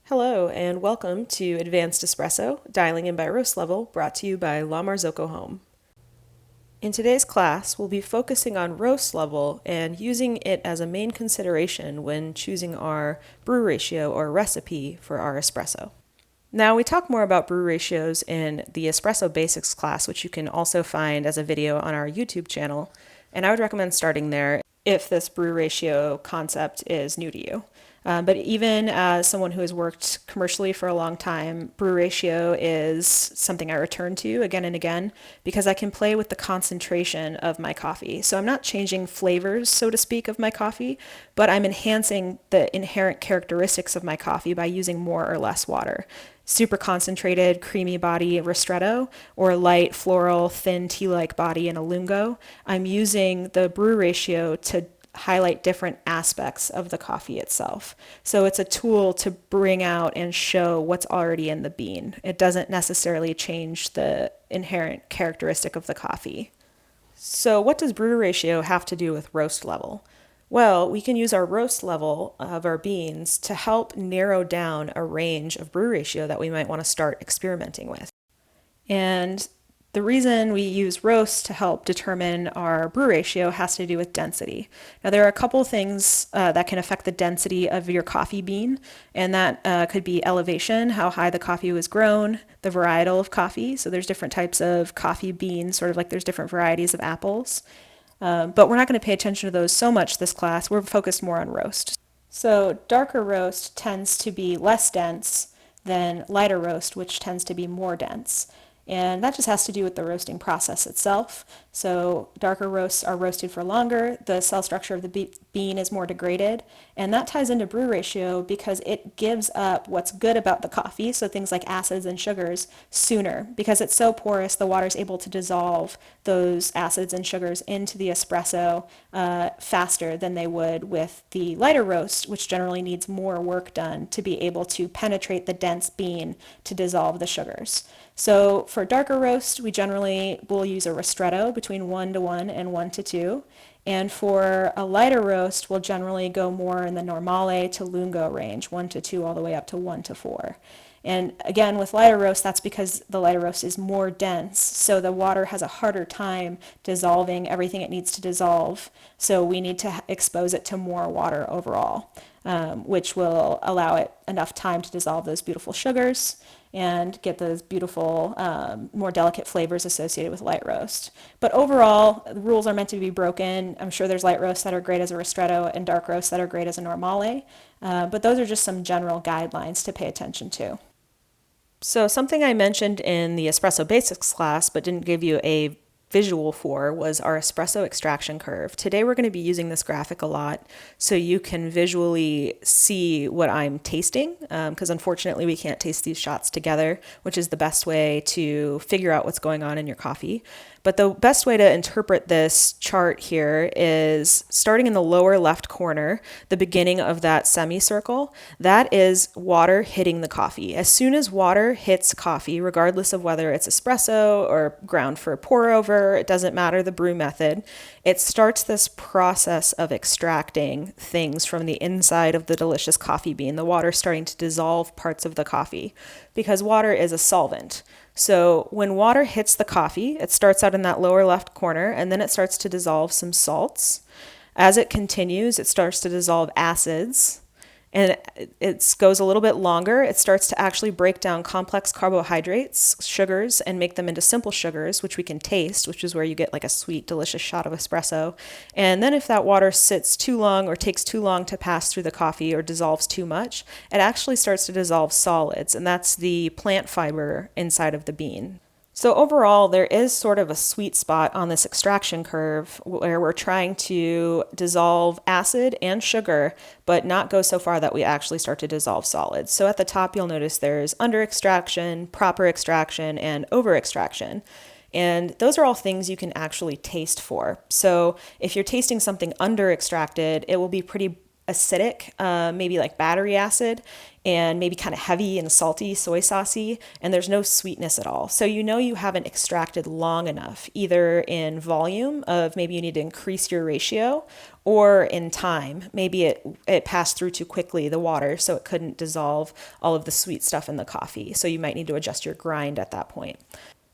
Hello, and welcome to Advanced Espresso, Dialing in by Roast Level, brought to you by La Marzocco Home. In today's class, we'll be focusing on roast level and using it as a main consideration when choosing our brew ratio or recipe for our espresso. Now, we talk more about brew ratios in the Espresso Basics class, which you can also find as a video on our YouTube channel, and I would recommend starting there if this brew ratio concept is new to you. But even as someone who has worked commercially for a long time, brew ratio is something I return to again and again because I can play with the concentration of my coffee. So I'm not changing flavors, so to speak, of my coffee, but I'm enhancing the inherent characteristics of my coffee by using more or less water. Super concentrated, creamy body ristretto, or light, floral, thin tea-like body in a lungo. I'm using the brew ratio to highlight different aspects of the coffee itself. So it's a tool to bring out and show what's already in the bean. It doesn't necessarily change the inherent characteristic of the coffee. So what does brew ratio have to do with roast level? Well, we can use our roast level of our beans to help narrow down a range of brew ratio that we might want to start experimenting with. And the reason we use roast to help determine our brew ratio has to do with density. Now, there are a couple things that can affect the density of your coffee bean, and that could be elevation, how high the coffee was grown, the varietal of coffee. So there's different types of coffee beans, sort of like there's different varieties of apples. But we're not going to pay attention to those so much this class. We're focused more on roast. So darker roast tends to be less dense than lighter roast, which tends to be more dense. And that just has to do with the roasting process itself. So darker roasts are roasted for longer, the cell structure of the bean is more degraded, and that ties into brew ratio because it gives up what's good about the coffee, so things like acids and sugars, sooner. Because it's so porous, the water is able to dissolve those acids and sugars into the espresso faster than they would with the lighter roast, which generally needs more work done to be able to penetrate the dense bean to dissolve the sugars. So for darker roast, we generally will use a ristretto between 1 to 1 and 1 to 2. And for a lighter roast, we'll generally go more in the normale to lungo range, 1 to 2 all the way up to 1 to 4. And again, with lighter roast, that's because the lighter roast is more dense, so the water has a harder time dissolving everything it needs to dissolve. So we need to expose it to more water overall, which will allow it enough time to dissolve those beautiful sugars and get those beautiful, more delicate flavors associated with light roast. But overall, the rules are meant to be broken. I'm sure there's light roasts that are great as a ristretto and dark roasts that are great as a normale, but those are just some general guidelines to pay attention to. So something I mentioned in the Espresso Basics class but didn't give you a visual for was our espresso extraction curve. Today we're going to be using this graphic a lot so you can visually see what I'm tasting, because unfortunately we can't taste these shots together, which is the best way to figure out what's going on in your coffee. But the best way to interpret this chart here is starting in the lower left corner, the beginning of that semicircle, that is water hitting the coffee. As soon as water hits coffee, regardless of whether it's espresso or ground for pour over, it doesn't matter the brew method, it starts this process of extracting things from the inside of the delicious coffee bean, the water starting to dissolve parts of the coffee, because water is a solvent. So when water hits the coffee, it starts out in that lower left corner, and then it starts to dissolve some salts. As it continues, it starts to dissolve acids, and it goes a little bit longer. It starts to actually break down complex carbohydrates, sugars, and make them into simple sugars, which we can taste, which is where you get like a sweet, delicious shot of espresso. And then if that water sits too long or takes too long to pass through the coffee or dissolves too much, it actually starts to dissolve solids, and that's the plant fiber inside of the bean. So overall, there is sort of a sweet spot on this extraction curve where we're trying to dissolve acid and sugar, but not go so far that we actually start to dissolve solids. So at the top, you'll notice there's under extraction, proper extraction, and over extraction. And those are all things you can actually taste for. So if you're tasting something under extracted, it will be pretty acidic, maybe like battery acid, and maybe kind of heavy and salty, soy saucy, and there's no sweetness at all. So you know you haven't extracted long enough, either in volume of maybe you need to increase your ratio, or in time. Maybe it passed through too quickly, the water, so it couldn't dissolve all of the sweet stuff in the coffee. So you might need to adjust your grind at that point.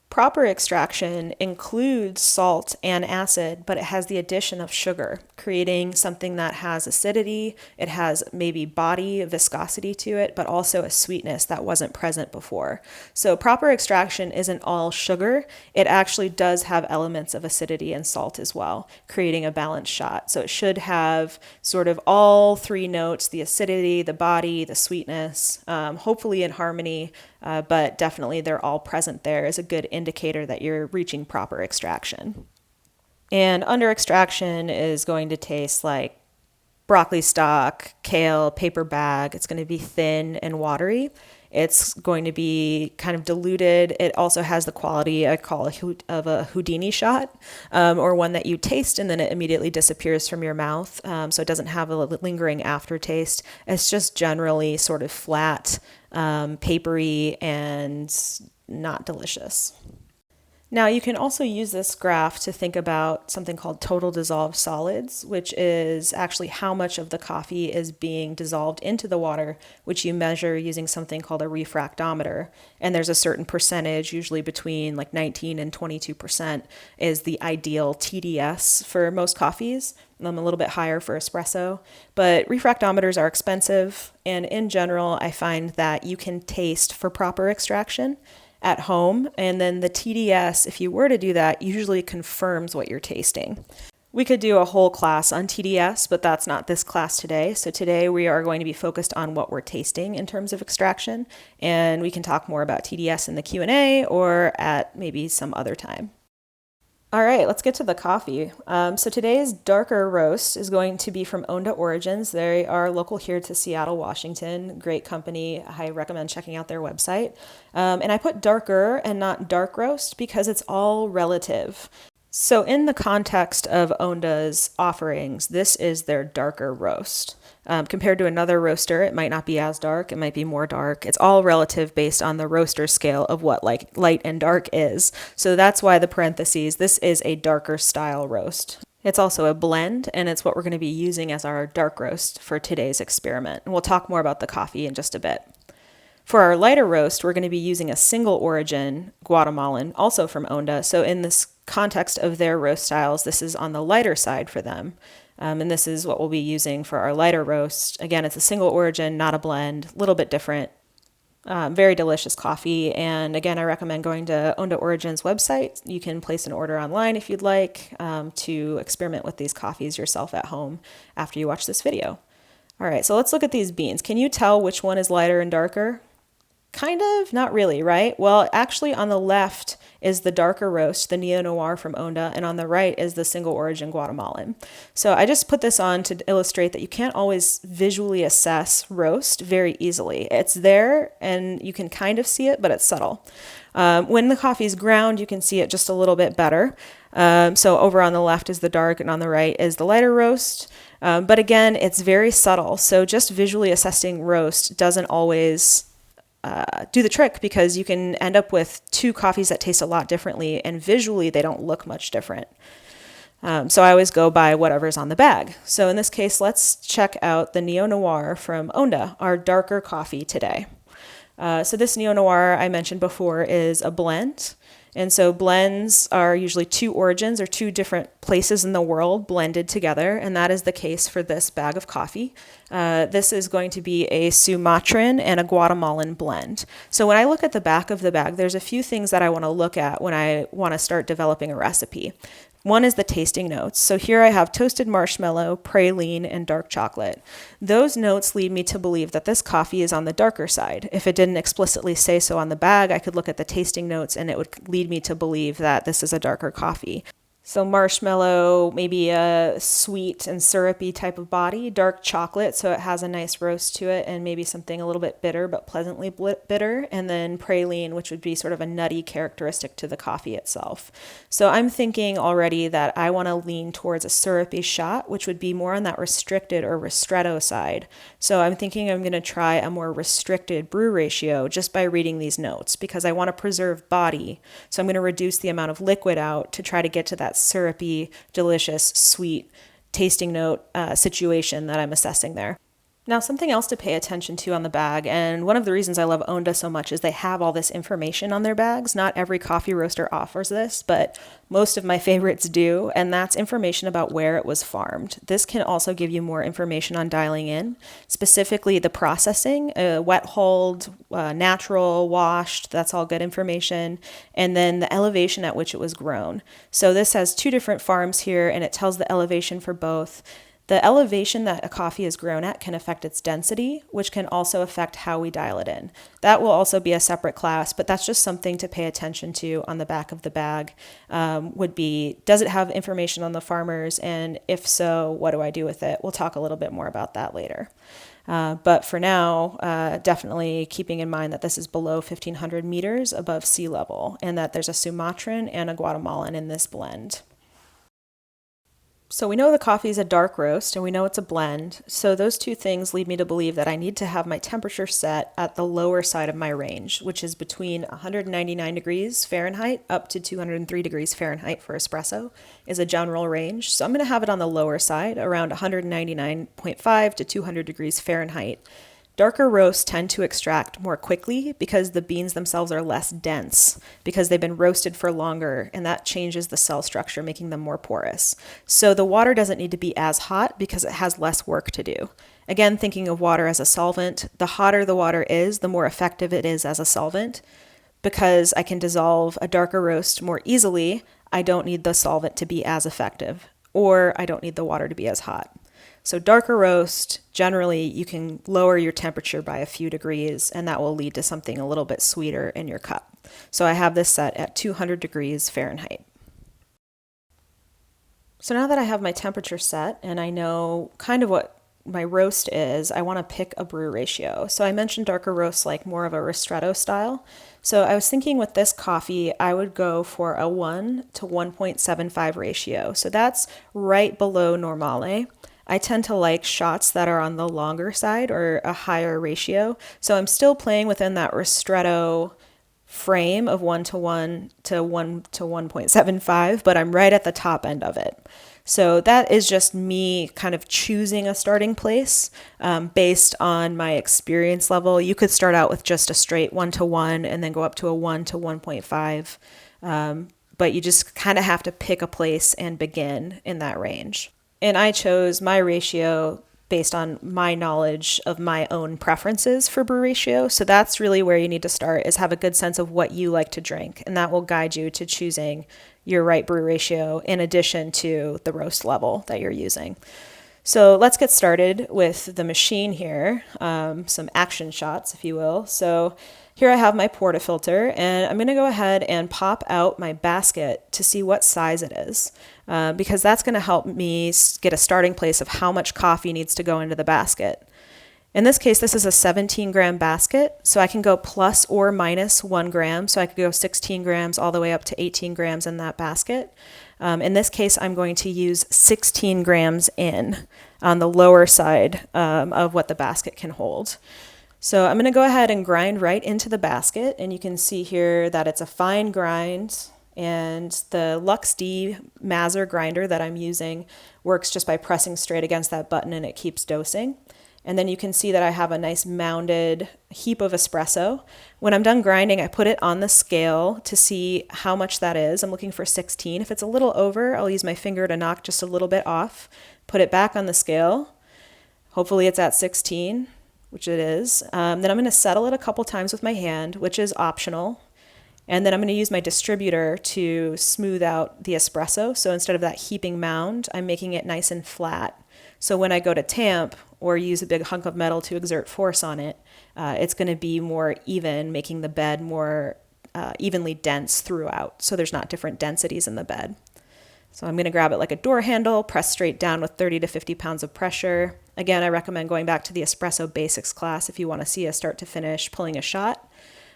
Proper extraction includes salt and acid, but it has the addition of sugar, creating something that has acidity, it has maybe body viscosity to it, but also a sweetness that wasn't present before. So proper extraction isn't all sugar, it actually does have elements of acidity and salt as well, creating a balanced shot. So it should have sort of all three notes, the acidity, the body, the sweetness, hopefully in harmony, but definitely they're all present there is a good indicator that you're reaching proper extraction. And under extraction is going to taste like broccoli stalk, kale, paper bag. It's going to be thin and watery. It's going to be kind of diluted. It also has the quality I call of a Houdini shot, or one that you taste and then it immediately disappears from your mouth. So it doesn't have a lingering aftertaste. It's just generally sort of flat, papery, and not delicious. Now, you can also use this graph to think about something called total dissolved solids, which is actually how much of the coffee is being dissolved into the water, which you measure using something called a refractometer. And there's a certain percentage, usually between like 19 and 22% is the ideal TDS for most coffees. A little bit higher for espresso, but refractometers are expensive. And in general, I find that you can taste for proper extraction at home, and then the TDS, if you were to do that, usually confirms what you're tasting. We could do a whole class on TDS, but that's not this class today. So today we are going to be focused on what we're tasting in terms of extraction, and we can talk more about TDS in the Q&A or at maybe some other time. All right, let's get to the coffee. So today's darker roast is going to be from Onda Origins. They are local here to Seattle, Washington. Great company. I recommend checking out their website. And I put darker and not dark roast because it's all relative. So in the context of Onda's offerings, this is their darker roast. Compared to another roaster, it might not be as dark, it might be more dark. It's all relative based on the roaster scale of what like light and dark is. So that's why the parentheses, this is a darker style roast. It's also a blend, and it's what we're going to be using as our dark roast for today's experiment. And we'll talk more about the coffee in just a bit. For our lighter roast, we're going to be using a single origin Guatemalan, also from Onda. So in this context of their roast styles, this is on the lighter side for them. And this is what we'll be using for our lighter roast. Again, it's a single origin, not a blend, a little bit different. Very delicious coffee. And again, I recommend going to Onda Origins website. You can place an order online if you'd like to experiment with these coffees yourself at home after you watch this video. All right, so let's look at these beans. Can you tell which one is lighter and darker? Kind of, not really, right? Well, actually on the left is the darker roast, the Neo-Noir from Onda, and on the right is the single origin Guatemalan. So I just put this on to illustrate that you can't always visually assess roast very easily. It's there and you can kind of see it, but it's subtle. When the coffee's ground, you can see it just a little bit better. So over on the left is the dark and on the right is the lighter roast. But again, it's very subtle. So just visually assessing roast doesn't always do the trick, because you can end up with two coffees that taste a lot differently and visually they don't look much different. So I always go by whatever's on the bag. So in this case, let's check out the Neo-Noir from Onda, our darker coffee today. So this Neo-Noir I mentioned before is a blend. And so blends are usually two origins or two different places in the world blended together, and that is the case for this bag of coffee. This is going to be a Sumatran and a Guatemalan blend. So when I look at the back of the bag, there's a few things that I want to look at when I want to start developing a recipe. One is the tasting notes. So here I have toasted marshmallow, praline, and dark chocolate. Those notes lead me to believe that this coffee is on the darker side. If it didn't explicitly say so on the bag, I could look at the tasting notes and it would lead me to believe that this is a darker coffee. So marshmallow, maybe a sweet and syrupy type of body, dark chocolate, so it has a nice roast to it, and maybe something a little bit bitter, but pleasantly bitter, and then praline, which would be sort of a nutty characteristic to the coffee itself. So I'm thinking already that I want to lean towards a syrupy shot, which would be more on that restricted or ristretto side. So I'm thinking I'm going to try a more restricted brew ratio just by reading these notes, because I want to preserve body. So I'm going to reduce the amount of liquid out to try to get to that syrupy, delicious, sweet tasting note situation that I'm assessing there. Now, something else to pay attention to on the bag, and one of the reasons I love Onda so much is they have all this information on their bags. Not every coffee roaster offers this, but most of my favorites do, and that's information about where it was farmed. This can also give you more information on dialing in, specifically the processing, wet hulled, natural, washed, that's all good information, and then the elevation at which it was grown. So this has two different farms here, and it tells the elevation for both. The elevation that a coffee is grown at can affect its density, which can also affect how we dial it in. That will also be a separate class, but that's just something to pay attention to on the back of the bag. Would be, does it have information on the farmers? And if so, what do I do with it? We'll talk a little bit more about that later. But for now, definitely keeping in mind that this is below 1,500 meters above sea level, and that there's a Sumatran and a Guatemalan in this blend. So we know the coffee is a dark roast and we know it's a blend. So those two things lead me to believe that I need to have my temperature set at the lower side of my range, which is between 199 degrees Fahrenheit up to 203 degrees Fahrenheit for espresso is a general range. So I'm going to have it on the lower side, around 199.5 to 200 degrees Fahrenheit. Darker roasts tend to extract more quickly because the beans themselves are less dense because they've been roasted for longer, and that changes the cell structure, making them more porous. So the water doesn't need to be as hot because it has less work to do. Again, thinking of water as a solvent, the hotter the water is, the more effective it is as a solvent. Because I can dissolve a darker roast more easily, I don't need the solvent to be as effective, or I don't need the water to be as hot. So darker roast, generally you can lower your temperature by a few degrees, and that will lead to something a little bit sweeter in your cup. So I have this set at 200 degrees Fahrenheit. So now that I have my temperature set and I know kind of what my roast is, I want to pick a brew ratio. So I mentioned darker roasts like more of a ristretto style. So I was thinking with this coffee, I would go for a 1 to 1.75 ratio. So that's right below normale. I tend to like shots that are on the longer side or a higher ratio. So I'm still playing within that ristretto frame of 1 to 1 to 1 to 1.75, but I'm right at the top end of it. So that is just me kind of choosing a starting place based on my experience level. You could start out with just a straight 1 to 1 and then go up to a 1 to 1.5. But you just kind of have to pick a place and begin in that range. And I chose my ratio based on my knowledge of my own preferences for brew ratio. So that's really where you need to start, is have a good sense of what you like to drink. And that will guide you to choosing your right brew ratio in addition to the roast level that you're using. So let's get started with the machine here, some action shots, if you will. So here I have my portafilter, and I'm going to go ahead and pop out my basket to see what size it is, because that's going to help me get a starting place of how much coffee needs to go into the basket. In this case, this is a 17-gram basket, so I can go plus or minus 1 gram, so I could go 16 grams all the way up to 18 grams in that basket. In this case, I'm going to use 16 grams in on the lower side of what the basket can hold. So I'm going to go ahead and grind right into the basket, and you can see here that it's a fine grind, and the Lux D Mazzer grinder that I'm using works just by pressing straight against that button, and it keeps dosing. And then you can see that I have a nice mounded heap of espresso. When I'm done grinding, I put it on the scale to see how much that is. I'm looking for 16. If it's a little over, I'll use my finger to knock just a little bit off, put it back on the scale. Hopefully it's at 16, which it is. Then I'm going to settle it a couple times with my hand, which is optional. And then I'm going to use my distributor to smooth out the espresso. So instead of that heaping mound, I'm making it nice and flat. So when I go to tamp or use a big hunk of metal to exert force on it, it's going to be more even, making the bed more evenly dense throughout. So there's not different densities in the bed. So I'm going to grab it like a door handle, press straight down with 30 to 50 pounds of pressure. Again, I recommend going back to the Espresso Basics class if you want to see a start to finish pulling a shot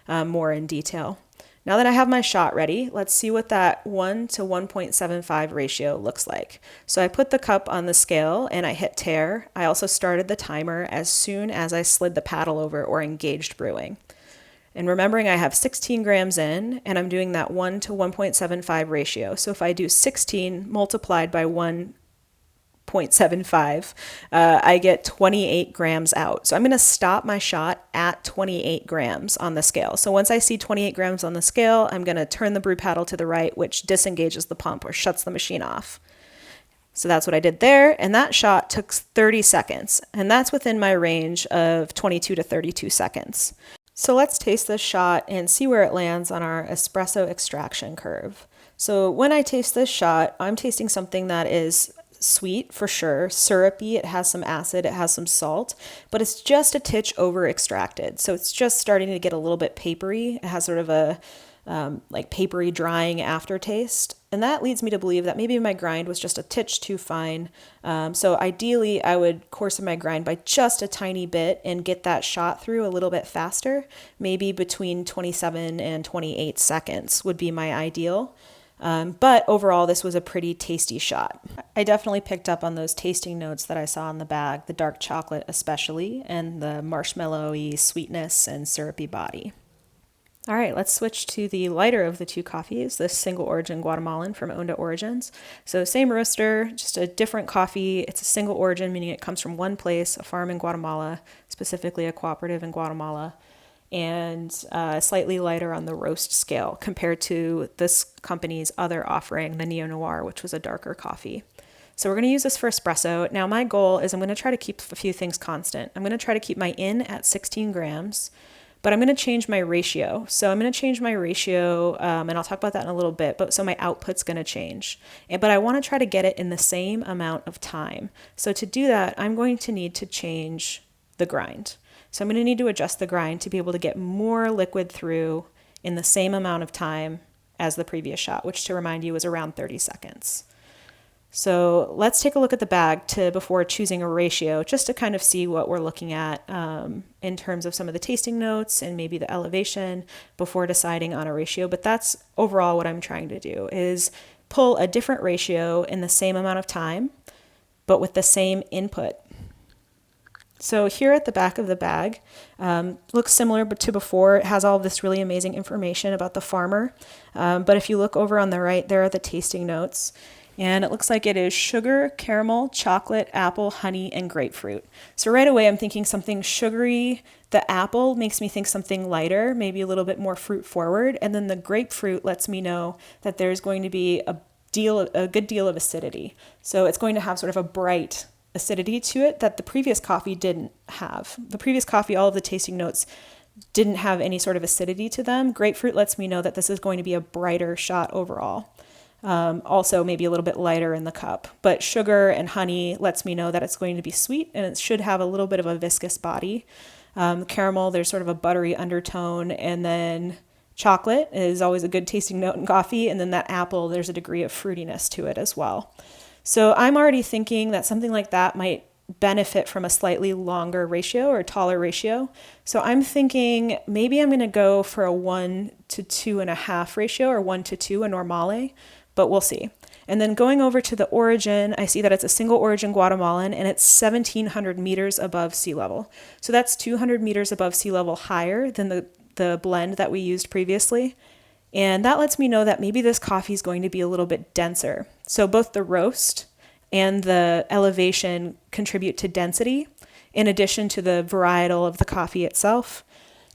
more in detail. Now that I have my shot ready, let's see what that 1 to 1.75 ratio looks like. So I put the cup on the scale and I hit tare. I also started the timer as soon as I slid the paddle over or engaged brewing. And remembering I have 16 grams in, and I'm doing that 1 to 1.75 ratio. So if I do 16 multiplied by 1.75, I get 28 grams out. So I'm going to stop my shot at 28 grams on the scale. So once I see 28 grams on the scale, I'm going to turn the brew paddle to the right, which disengages the pump or shuts the machine off. So that's what I did there, and that shot took 30 seconds, and that's within my range of 22 to 32 seconds. So let's taste this shot and see where it lands on our espresso extraction curve. So when I taste this shot, I'm tasting something that is sweet for sure, syrupy, it has some acid, it has some salt, but it's just a titch over extracted. So it's just starting to get a little bit papery. It has sort of a like papery drying aftertaste. And that leads me to believe that maybe my grind was just a titch too fine. So ideally I would coarsen my grind by just a tiny bit and get that shot through a little bit faster. Maybe between 27 and 28 seconds would be my ideal. But overall, this was a pretty tasty shot. I definitely picked up on those tasting notes that I saw in the bag, the dark chocolate especially, and the marshmallowy sweetness and syrupy body. All right, let's switch to the lighter of the two coffees, this single origin Guatemalan from Onda Origins. So same roaster, just a different coffee. It's a single origin, meaning it comes from one place, a farm in Guatemala, specifically a cooperative in Guatemala, and slightly lighter on the roast scale compared to this company's other offering, the Neo Noir, which was a darker coffee. So we're going to use this for espresso. Now my goal is I'm going to try to keep a few things constant. I'm going to try to keep my in at 16 grams, but I'm going to change my ratio. So I'm going to change my ratio, and I'll talk about that in a little bit, but so my output's going to change. But I want to try to get it in the same amount of time. So to do that, I'm going to need to change the grind. So I'm going to need to adjust the grind to be able to get more liquid through in the same amount of time as the previous shot, which to remind you was around 30 seconds. So let's take a look at the bag before choosing a ratio, just to kind of see what we're looking at in terms of some of the tasting notes and maybe the elevation before deciding on a ratio. But that's overall what I'm trying to do, is pull a different ratio in the same amount of time, but with the same input. So here at the back of the bag, looks similar to before. It has all of this really amazing information about the farmer. But if you look over on the right, there are the tasting notes. And it looks like it is sugar, caramel, chocolate, apple, honey, and grapefruit. So right away I'm thinking something sugary. The apple makes me think something lighter, maybe a little bit more fruit forward. And then the grapefruit lets me know that there's going to be a good deal of acidity. So it's going to have sort of a bright acidity to it that the previous coffee didn't have. The previous coffee, all of the tasting notes didn't have any sort of acidity to them. Grapefruit lets me know that this is going to be a brighter shot overall. Also maybe a little bit lighter in the cup, but sugar and honey lets me know that it's going to be sweet and it should have a little bit of a viscous body. Caramel, there's sort of a buttery undertone, and then chocolate is always a good tasting note in coffee, and then that apple, there's a degree of fruitiness to it as well. So I'm already thinking that something like that might benefit from a slightly longer ratio or taller ratio. So I'm thinking maybe I'm going to go for a 1 to 2.5 ratio, or 1 to 2, a normale, but we'll see. And then going over to the origin, I see that it's a single origin Guatemalan and it's 1,700 meters above sea level. So that's 200 meters above sea level higher than the blend that we used previously. And that lets me know that maybe this coffee is going to be a little bit denser. So both the roast and the elevation contribute to density, in addition to the varietal of the coffee itself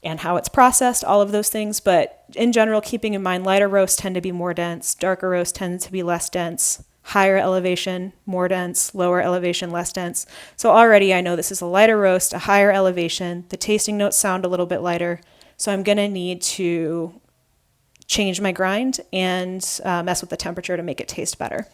and how it's processed, all of those things. But in general, keeping in mind, lighter roasts tend to be more dense, darker roasts tend to be less dense, higher elevation, more dense, lower elevation, less dense. So already I know this is a lighter roast, a higher elevation. The tasting notes sound a little bit lighter. So I'm going to need to change my grind and mess with the temperature to make it taste better.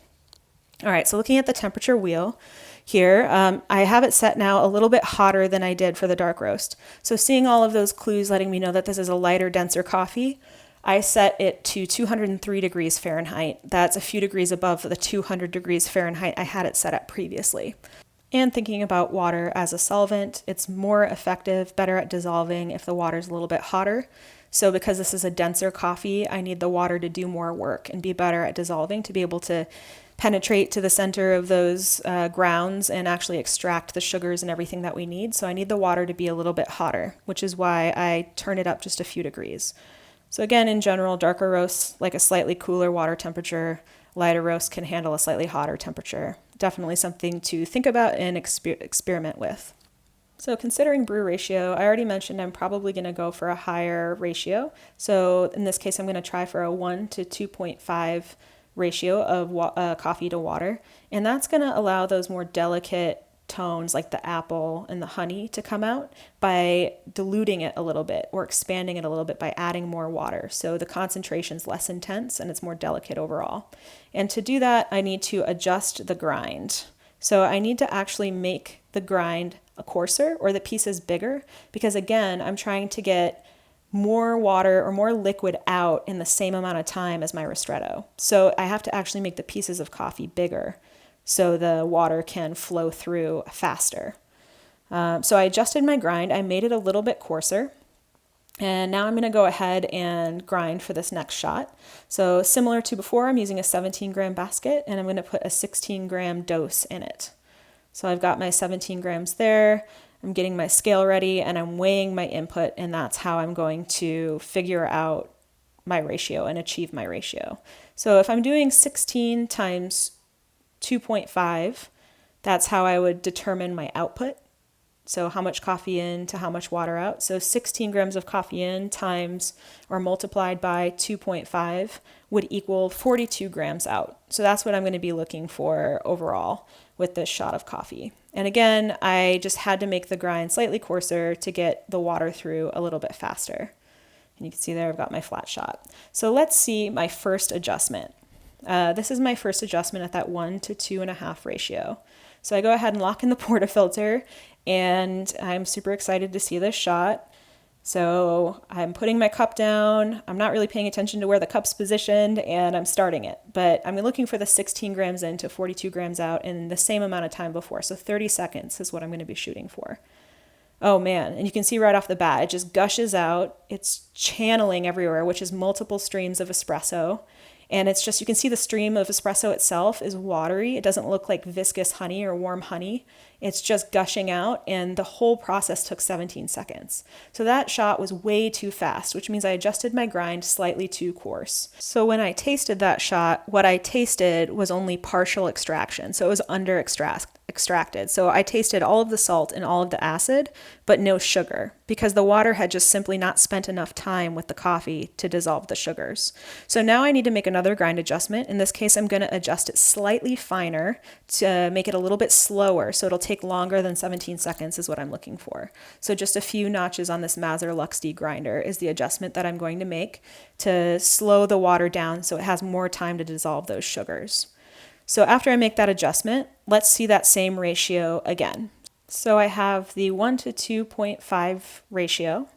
All right, so looking at the temperature wheel here, I have it set now a little bit hotter than I did for the dark roast. So seeing all of those clues letting me know that this is a lighter, denser coffee, I set it to 203 degrees Fahrenheit. That's a few degrees above the 200 degrees Fahrenheit I had it set at previously. And thinking about water as a solvent, it's more effective, better at dissolving if the water's a little bit hotter. So because this is a denser coffee, I need the water to do more work and be better at dissolving to be able to penetrate to the center of those grounds and actually extract the sugars and everything that we need. So I need the water to be a little bit hotter, which is why I turn it up just a few degrees. So again, in general, darker roasts like a slightly cooler water temperature, lighter roasts can handle a slightly hotter temperature. Definitely something to think about and experiment with. So considering brew ratio, I already mentioned I'm probably going to go for a higher ratio. So in this case, I'm going to try for a 1 to 2.5 ratio of coffee to water. And that's going to allow those more delicate tones like the apple and the honey to come out by diluting it a little bit or expanding it a little bit by adding more water. So the concentration's less intense and it's more delicate overall. And to do that, I need to adjust the grind. So I need to actually make the grind a coarser or the pieces bigger because again, I'm trying to get more water or more liquid out in the same amount of time as my ristretto. So I have to actually make the pieces of coffee bigger so the water can flow through faster. So I adjusted my grind. I made it a little bit coarser. And now I'm going to go ahead and grind for this next shot. So similar to before, I'm using a 17-gram basket and I'm going to put a 16-gram dose in it. So I've got my 17 grams there. I'm getting my scale ready and I'm weighing my input, and that's how I'm going to figure out my ratio and achieve my ratio. So if I'm doing 16 times 2.5, that's how I would determine my output. So how much coffee in to how much water out. So 16 grams of coffee in times or multiplied by 2.5 would equal 42 grams out. So that's what I'm going to be looking for overall with this shot of coffee. And again, I just had to make the grind slightly coarser to get the water through a little bit faster. And you can see there I've got my flat shot. So let's see my first adjustment. This is my first adjustment at that 1 to 2.5 ratio. So I go ahead and lock in the portafilter, and I'm super excited to see this shot. So I'm putting my cup down. I'm not really paying attention to where the cup's positioned, and I'm starting it. But I'm looking for the 16 grams in to 42 grams out in the same amount of time before. So 30 seconds is what I'm going to be shooting for. Oh man, and you can see right off the bat, it just gushes out. It's channeling everywhere, which is multiple streams of espresso. And it's just, you can see the stream of espresso itself is watery. It doesn't look like viscous honey or warm honey. It's just gushing out, and the whole process took 17 seconds. So that shot was way too fast, which means I adjusted my grind slightly too coarse. So when I tasted that shot, what I tasted was only partial extraction. So it was under extracted. So I tasted all of the salt and all of the acid, but no sugar, because the water had just simply not spent enough time with the coffee to dissolve the sugars. So now I need to make another grind adjustment. In this case, I'm going to adjust it slightly finer to make it a little bit slower. So it'll take longer than 17 seconds is what I'm looking for. So just a few notches on this Mazer Luxd grinder is the adjustment that I'm going to make to slow the water down so it has more time to dissolve those sugars. So after I make that adjustment, let's see that same ratio again. So I have the 1 to 2.5 ratio,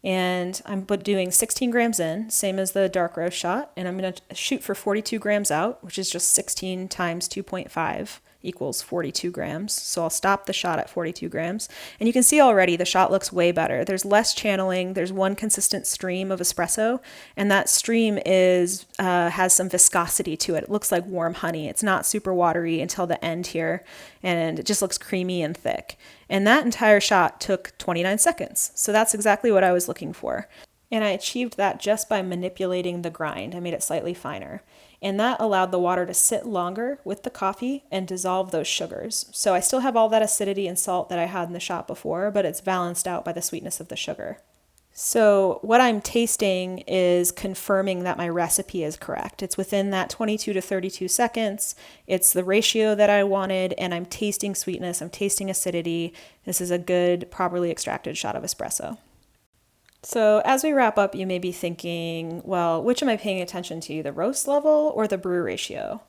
and I'm doing 16 grams in, same as the dark roast shot, and I'm going to shoot for 42 grams out, which is just 16 times 2.5 equals 42 grams. So I'll stop the shot at 42 grams. And you can see already the shot looks way better. There's less channeling. There's one consistent stream of espresso, and that stream has some viscosity to it. It looks like warm honey. It's not super watery until the end here, and it just looks creamy and thick. And that entire shot took 29 seconds. So that's exactly what I was looking for. And I achieved that just by manipulating the grind. I made it slightly finer. And that allowed the water to sit longer with the coffee and dissolve those sugars. So I still have all that acidity and salt that I had in the shot before, but it's balanced out by the sweetness of the sugar. So what I'm tasting is confirming that my recipe is correct. It's within that 22 to 32 seconds. It's the ratio that I wanted, and I'm tasting sweetness. I'm tasting acidity. This is a good, properly extracted shot of espresso. So as we wrap up, you may be thinking, well, which am I paying attention to, the roast level or the brew ratio?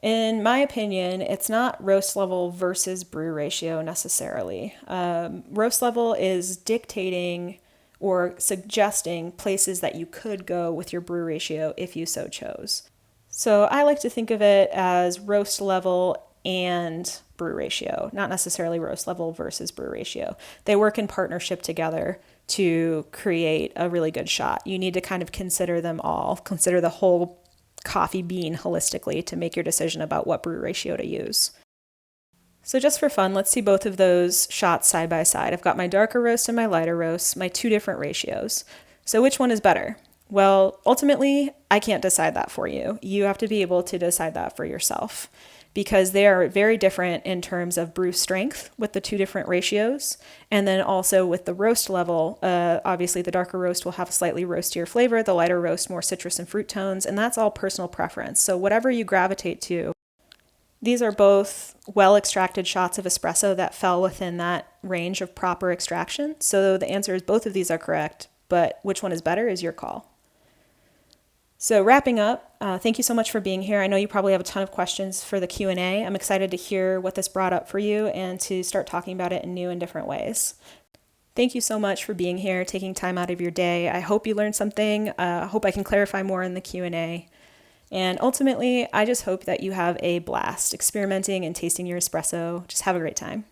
In my opinion, it's not roast level versus brew ratio necessarily. Roast level is dictating or suggesting places that you could go with your brew ratio if you so chose. So I like to think of it as roast level and brew ratio, not necessarily roast level versus brew ratio. They work in partnership together to create a really good shot. You need to kind of consider them all, consider the whole coffee bean holistically to make your decision about what brew ratio to use. So just for fun, let's see both of those shots side by side. I've got my darker roast and my lighter roast, my two different ratios. So which one is better? Well, ultimately, I can't decide that for you. You have to be able to decide that for yourself because they are very different in terms of brew strength with the two different ratios. And then also with the roast level, obviously the darker roast will have a slightly roastier flavor, the lighter roast more citrus and fruit tones, and that's all personal preference. So whatever you gravitate to. These are both well-extracted shots of espresso that fell within that range of proper extraction. So the answer is both of these are correct, but which one is better is your call. So wrapping up, thank you so much for being here. I know you probably have a ton of questions for the Q&A. I'm excited to hear what this brought up for you and to start talking about it in new and different ways. Thank you so much for being here, taking time out of your day. I hope you learned something. I hope I can clarify more in the Q&A. And ultimately, I just hope that you have a blast experimenting and tasting your espresso. Just have a great time.